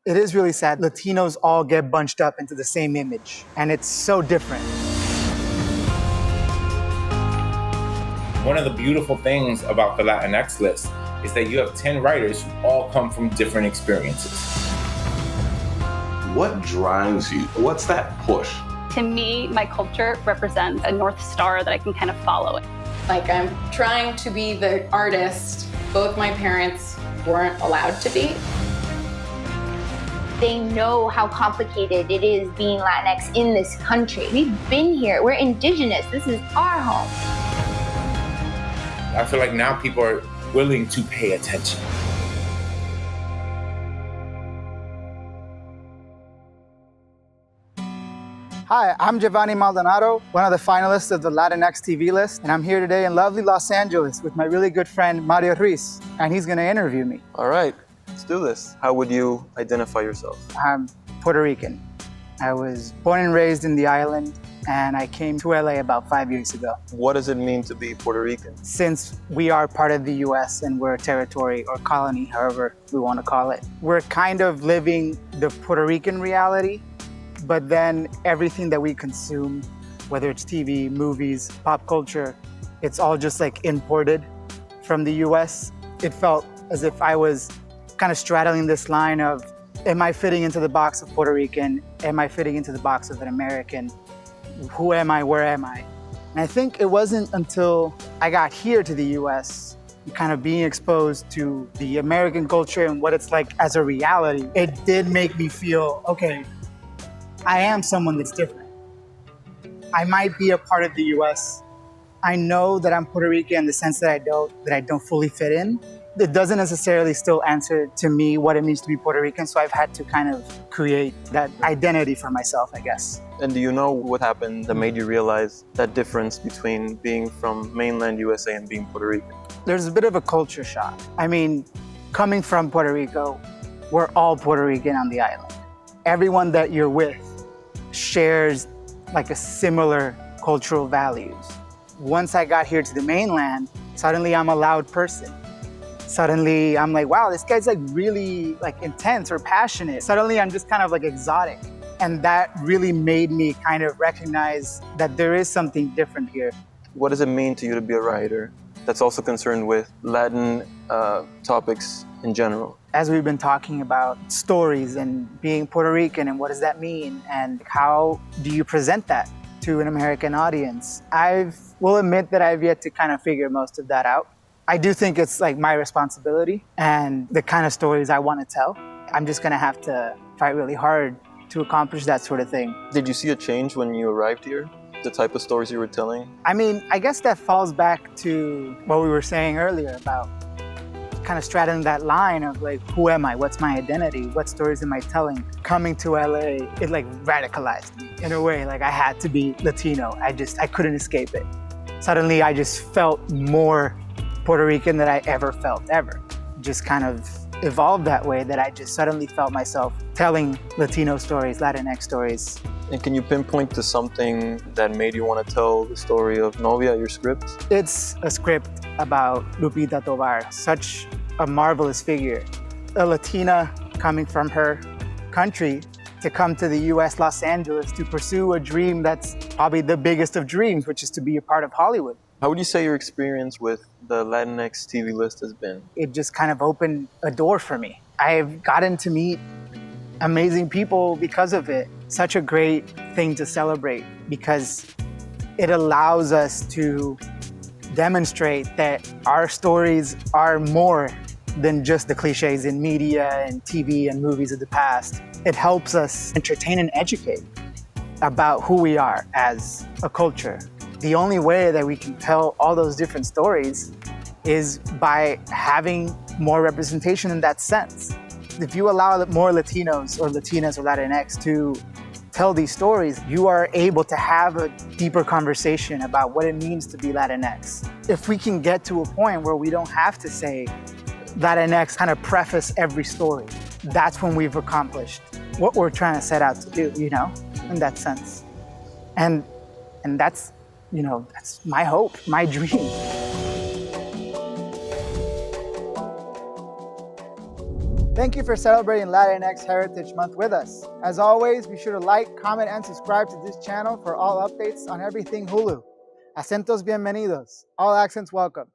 It is really sad. Latinos all get bunched up into the same image, and it's so different. One of the beautiful things about the Latinx List is that you have 10 writers who all come from different experiences. What drives you? What's that push? To me, my culture represents a North Star that I can kind of follow. Like, I'm trying to be the artist both my parents weren't allowed to be. They know how complicated it is being Latinx in this country. We've been here, we're indigenous, this is our home. I feel like now people are willing to pay attention. Hi, I'm Giovanni Maldonado, one of the finalists of the Latinx TV List, and I'm here today in lovely Los Angeles with my really good friend Mario Ruiz, and he's gonna interview me. All right, let's do this. How would you identify yourself? I'm Puerto Rican. I was born and raised in the island, and I came to LA about 5 years ago. What does it mean to be Puerto Rican? Since we are part of the US and we're a territory or colony, however we want to call it, we're kind of living the Puerto Rican reality, but then everything that we consume, whether it's TV, movies, pop culture, it's all just like imported from the US. It felt as if I was kind of straddling this line of, am I fitting into the box of Puerto Rican? Am I fitting into the box of an American? Who am I? Where am I? And I think it wasn't until I got here to the US, kind of being exposed to the American culture and what it's like as a reality, it did make me feel, okay, I am someone that's different. I might be a part of the US. I know that I'm Puerto Rican in the sense that I don't fully fit in. It doesn't necessarily still answer to me what it means to be Puerto Rican, so I've had to kind of create that identity for myself, I guess. And do you know what happened that made you realize that difference between being from mainland USA and being Puerto Rican? There's a bit of a culture shock. I mean, coming from Puerto Rico, we're all Puerto Rican on the island. Everyone that you're with shares like a similar cultural values. Once I got here to the mainland, suddenly I'm a loud person. Suddenly I'm like, wow, this guy's like really like intense or passionate. Suddenly I'm just kind of like exotic. And that really made me kind of recognize that there is something different here. What does it mean to you to be a writer that's also concerned with Latin topics in general? As we've been talking about stories and being Puerto Rican and what does that mean and how do you present that to an American audience, I will admit that I've yet to kind of figure most of that out. I do think it's like my responsibility and the kind of stories I want to tell. I'm just gonna have to fight really hard to accomplish that sort of thing. Did you see a change when you arrived here? The type of stories you were telling? I mean, I guess that falls back to what we were saying earlier about kind of straddling that line of like, who am I? What's my identity? What stories am I telling? Coming to LA, it like radicalized me in a way. Like I had to be Latino. I couldn't escape it. Suddenly I just felt more Puerto Rican than I ever felt, ever. Just kind of evolved that way that I just suddenly felt myself telling Latino stories, Latinx stories. And can you pinpoint to something that made you want to tell the story of Novia, your script? It's a script about Lupita Tovar, such a marvelous figure. A Latina coming from her country to come to the US, Los Angeles, to pursue a dream that's probably the biggest of dreams, which is to be a part of Hollywood. How would you say your experience with the Latinx TV List has been? It just kind of opened a door for me. I've gotten to meet amazing people because of it. Such a great thing to celebrate because it allows us to demonstrate that our stories are more than just the cliches in media and TV and movies of the past. It helps us entertain and educate about who we are as a culture. The only way that we can tell all those different stories is by having more representation in that sense. If you allow more Latinos or Latinas or Latinx to tell these stories, you are able to have a deeper conversation about what it means to be Latinx. If we can get to a point where we don't have to say Latinx kind of preface every story, that's when we've accomplished what we're trying to set out to do, you know, in that sense. And that's, you know, that's my hope, my dream. Thank you for celebrating Latinx Heritage Month with us. As always, be sure to like, comment, and subscribe to this channel for all updates on everything Hulu. Acentos bienvenidos. All accents welcome.